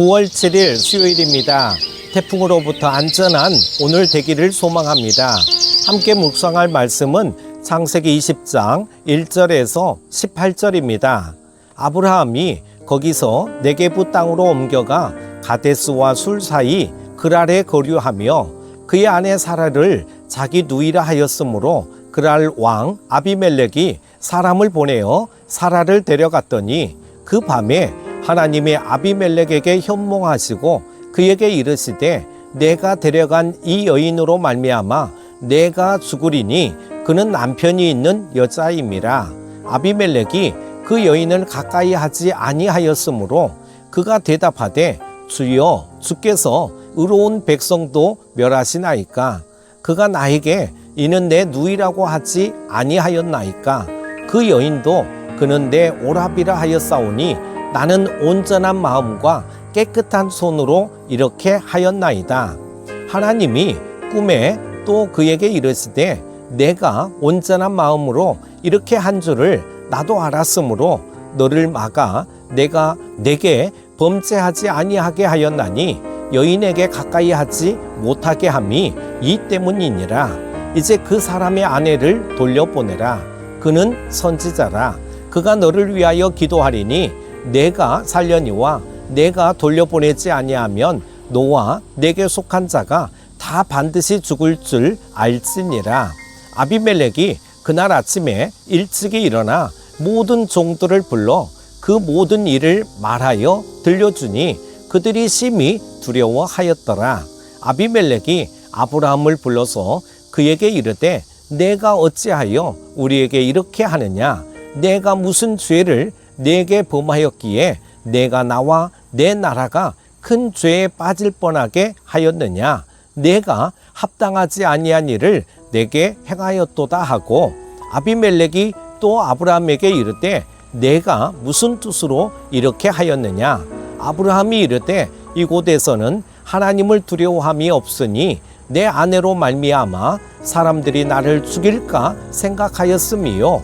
9월 7일 수요일입니다. 태풍으로부터 안전한 오늘 되기를 소망합니다. 함께 묵상할 말씀은 창세기 20장 1절에서 18절입니다. 아브라함이 거기서 네게부 땅으로 옮겨가 가데스와 술 사이 그랄에 거류하며 그의 아내 사라를 자기 누이라 하였으므로 그랄 왕 아비멜렉이 사람을 보내어 사라를 데려갔더니 그 밤에 하나님의 아비멜렉에게 현몽하시고 그에게 이르시되 내가 데려간 이 여인으로 말미암아 내가 죽으리니 그는 남편이 있는 여자임이라. 아비멜렉이 그 여인을 가까이 하지 아니하였으므로 그가 대답하되 주여 주께서 의로운 백성도 멸하시나이까. 그가 나에게 이는 내 누이라고 하지 아니하였나이까. 그 여인도 그는 내 오라비라 하였사오니 나는 온전한 마음과 깨끗한 손으로 이렇게 하였나이다. 하나님이 꿈에 또 그에게 이르시되 내가 온전한 마음으로 이렇게 한 줄을 나도 알았으므로 너를 막아 내가 내게 범죄하지 아니하게 하였나니 여인에게 가까이 하지 못하게 함이 이 때문이니라. 이제 그 사람의 아내를 돌려보내라. 그는 선지자라. 그가 너를 위하여 기도하리니 내가 살려니와 내가 돌려보내지 아니하면 너와 내게 속한 자가 다 반드시 죽을 줄 알지니라. 아비멜렉이 그날 아침에 일찍이 일어나 모든 종들을 불러 그 모든 일을 말하여 들려주니 그들이 심히 두려워하였더라. 아비멜렉이 아브라함을 불러서 그에게 이르되 내가 어찌하여 우리에게 이렇게 하느냐? 내가 무슨 죄를 내게 범하였기에 내가 나와 내 나라가 큰 죄에 빠질 뻔하게 하였느냐? 내가 합당하지 아니한 일을 내게 행하였도다 하고 아비멜렉이 또 아브라함에게 이르되 내가 무슨 뜻으로 이렇게 하였느냐? 아브라함이 이르되 이곳에서는 하나님을 두려워함이 없으니 내 아내로 말미암아 사람들이 나를 죽일까 생각하였음이요.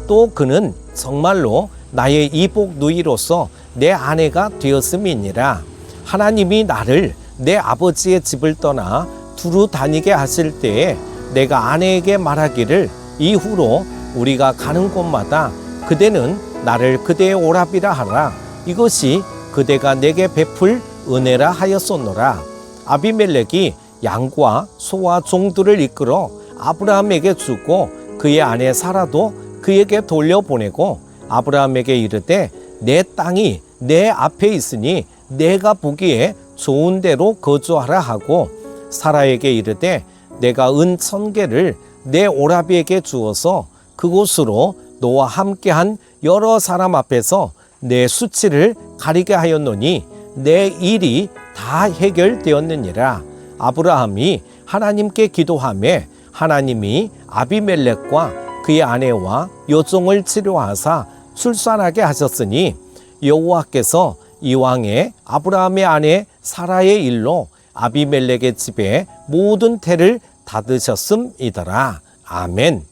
또 그는 정말로 나의 이복 누이로서 내 아내가 되었음이니라. 하나님이 나를 내 아버지의 집을 떠나 두루 다니게 하실 때에 내가 아내에게 말하기를 이후로 우리가 가는 곳마다 그대는 나를 그대의 오라비라 하라. 이것이 그대가 내게 베풀 은혜라 하였소노라. 아비멜렉이 양과 소와 종들을 이끌어 아브라함에게 주고 그의 아내 사라도 그에게 돌려보내고 아브라함에게 이르되 내 땅이 내 앞에 있으니 내가 보기에 좋은 데로 거주하라 하고 사라에게 이르되 내가 은 1000개를 내 오라비에게 주어서 그곳으로 너와 함께한 여러 사람 앞에서 내 수치를 가리게 하였노니 내 일이 다 해결되었느니라. 아브라함이 하나님께 기도하매 하나님이 아비멜렉과 그의 아내와 여종을 치료하사 출산하게 하셨으니 여호와께서 이왕에 아브라함의 아내 사라의 일로 아비멜렉의 집에 모든 태를 닫으셨음이더라. 아멘.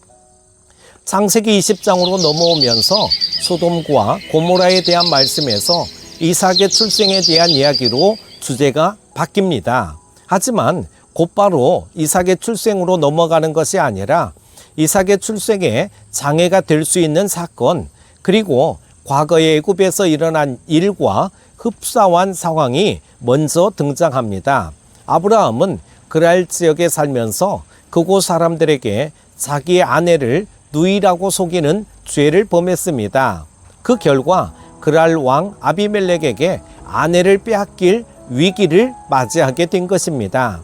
창세기 20장으로 넘어오면서 소돔과 고모라에 대한 말씀에서 이삭의 출생에 대한 이야기로 주제가 바뀝니다. 하지만 곧바로 이삭의 출생으로 넘어가는 것이 아니라 이삭의 출생에 장애가 될 수 있는 사건, 그리고 과거의 애굽에서 일어난 일과 흡사한 상황이 먼저 등장합니다. 아브라함은 그랄 지역에 살면서 그곳 사람들에게 자기의 아내를 누이라고 속이는 죄를 범했습니다. 그 결과 그랄 왕 아비멜렉에게 아내를 빼앗길 위기를 맞이하게 된 것입니다.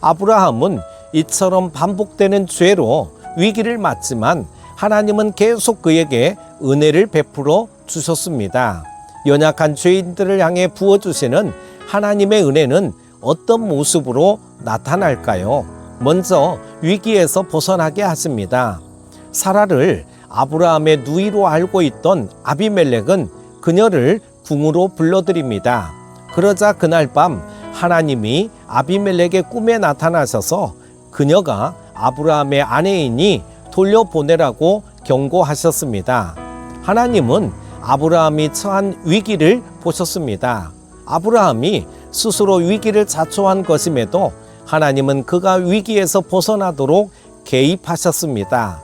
아브라함은 이처럼 반복되는 죄로 위기를 맞지만 하나님은 계속 그에게 은혜를 베풀어 주셨습니다. 연약한 죄인들을 향해 부어주시는 하나님의 은혜는 어떤 모습으로 나타날까요? 먼저 위기에서 벗어나게 하십니다. 사라를 아브라함의 누이로 알고 있던 아비멜렉은 그녀를 궁으로 불러들입니다. 그러자 그날 밤 하나님이 아비멜렉의 꿈에 나타나셔서 그녀가 아브라함의 아내이니 돌려보내라고 경고하셨습니다. 하나님은 아브라함이 처한 위기를 보셨습니다. 아브라함이 스스로 위기를 자초한 것임에도 하나님은 그가 위기에서 벗어나도록 개입하셨습니다.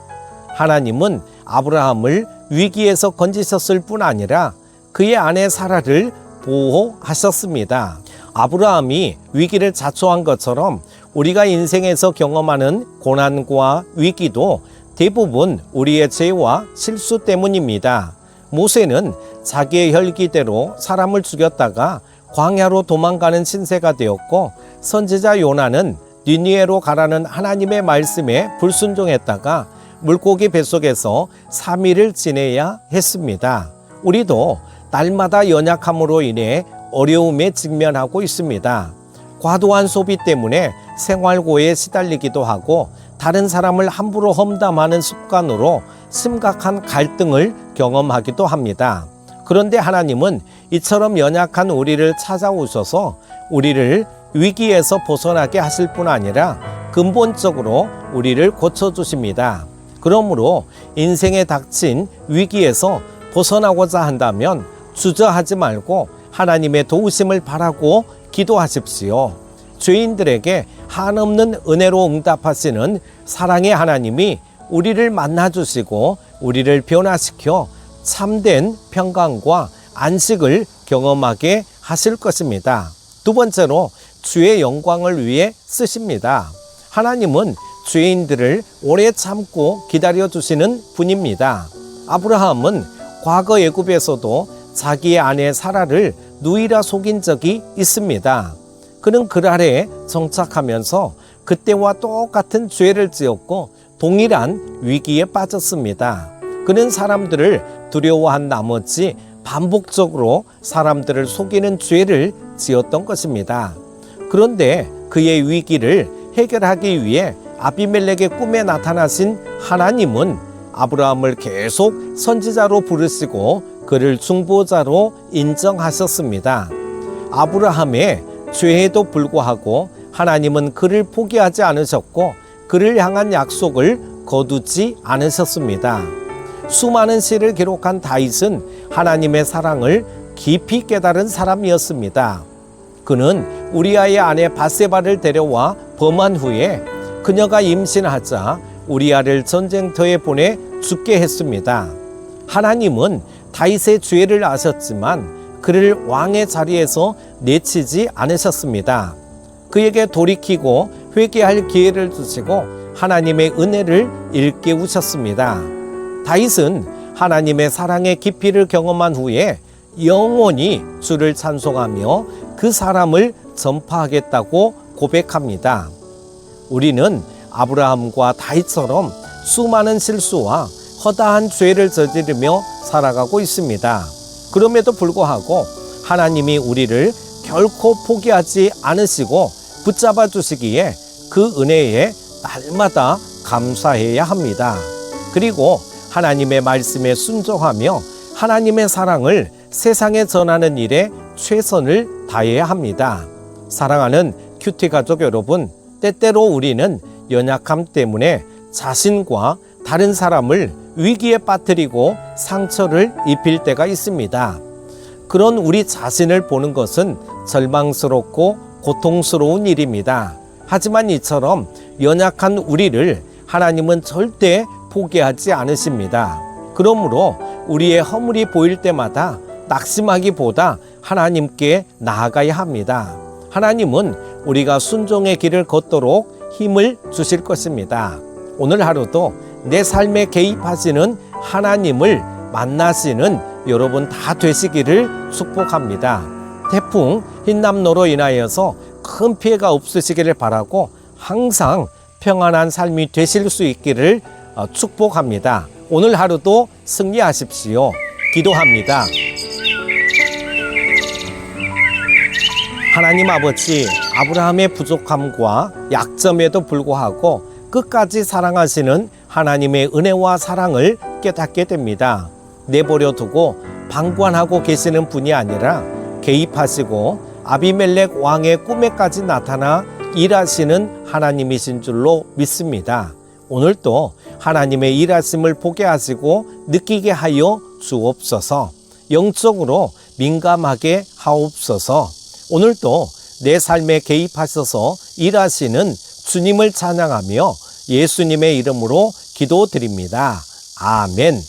하나님은 아브라함을 위기에서 건지셨을 뿐 아니라 그의 아내 사라를 보호하셨습니다. 아브라함이 위기를 자초한 것처럼 우리가 인생에서 경험하는 고난과 위기도 대부분 우리의 죄와 실수 때문입니다. 모세는 자기의 혈기대로 사람을 죽였다가 광야로 도망가는 신세가 되었고, 선지자 요나는 니느웨로 가라는 하나님의 말씀에 불순종했다가 물고기 뱃속에서 3일을 지내야 했습니다. 우리도 날마다 연약함으로 인해 어려움에 직면하고 있습니다. 과도한 소비 때문에 생활고에 시달리기도 하고, 다른 사람을 함부로 험담하는 습관으로 심각한 갈등을 경험하기도 합니다. 그런데 하나님은 이처럼 연약한 우리를 찾아오셔서 우리를 위기에서 벗어나게 하실 뿐 아니라 근본적으로 우리를 고쳐주십니다. 그러므로 인생에 닥친 위기에서 벗어나고자 한다면 주저하지 말고 하나님의 도우심을 바라고 기도하십시오. 죄인들에게 한없는 은혜로 응답하시는 사랑의 하나님이 우리를 만나주시고 우리를 변화시켜 참된 평강과 안식을 경험하게 하실 것입니다. 두 번째로 주의 영광을 위해 쓰십니다. 하나님은 죄인들을 오래 참고 기다려주시는 분입니다. 아브라함은 과거 애굽에서도 자기의 아내 사라를 누이라 속인 적이 있습니다. 그는 그랄에 정착하면서 그때와 똑같은 죄를 지었고 동일한 위기에 빠졌습니다. 그는 사람들을 두려워한 나머지 반복적으로 사람들을 속이는 죄를 지었던 것입니다. 그런데 그의 위기를 해결하기 위해 아비멜렉의 꿈에 나타나신 하나님은 아브라함을 계속 선지자로 부르시고 그를 중보자로 인정하셨습니다. 아브라함의 죄에도 불구하고 하나님은 그를 포기하지 않으셨고 그를 향한 약속을 거두지 않으셨습니다. 수많은 시를 기록한 다윗은 하나님의 사랑을 깊이 깨달은 사람이었습니다. 그는 우리아의 아내 밧세바를 데려와 범한 후에 그녀가 임신하자 우리아를 전쟁터에 보내 죽게 했습니다. 하나님은 다윗의 죄를 아셨지만 그를 왕의 자리에서 내치지 않으셨습니다. 그에게 돌이키고 회개할 기회를 주시고 하나님의 은혜를 일깨우셨습니다. 다윗은 하나님의 사랑의 깊이를 경험한 후에 영원히 주를 찬송하며 그 사람을 전파하겠다고 고백합니다. 우리는 아브라함과 다윗처럼 수많은 실수와 허다한 죄를 저지르며 살아가고 있습니다. 그럼에도 불구하고 하나님이 우리를 결코 포기하지 않으시고 붙잡아 주시기에 그 은혜에 날마다 감사해야 합니다. 그리고 하나님의 말씀에 순종하며 하나님의 사랑을 세상에 전하는 일에 최선을 다해야 합니다. 사랑하는 큐티 가족 여러분, 때때로 우리는 연약함 때문에 자신과 다른 사람을 위기에 빠뜨리고 상처를 입힐 때가 있습니다. 그런 우리 자신을 보는 것은 절망스럽고 고통스러운 일입니다. 하지만 이처럼 연약한 우리를 하나님은 절대 포기하지 않으십니다. 그러므로 우리의 허물이 보일 때마다 낙심하기보다 하나님께 나아가야 합니다. 하나님은 우리가 순종의 길을 걷도록 힘을 주실 것입니다. 오늘 하루도 내 삶에 개입하시는 하나님을 만나시는 여러분 다 되시기를 축복합니다. 태풍 흰남노로 인하여서 큰 피해가 없으시기를 바라고 항상 평안한 삶이 되실 수 있기를 축복합니다. 오늘 하루도 승리하십시오. 기도합니다. 하나님 아버지, 아브라함의 부족함과 약점에도 불구하고 끝까지 사랑하시는 하나님의 은혜와 사랑을 깨닫게 됩니다. 내버려 두고 방관하고 계시는 분이 아니라 개입하시고 아비멜렉 왕의 꿈에까지 나타나 일하시는 하나님이신 줄로 믿습니다. 오늘도 하나님의 일하심을 보게 하시고 느끼게 하여 주옵소서. 영적으로 민감하게 하옵소서. 오늘도 내 삶에 개입하셔서 일하시는 주님을 찬양하며 예수님의 이름으로 기도드립니다. 아멘.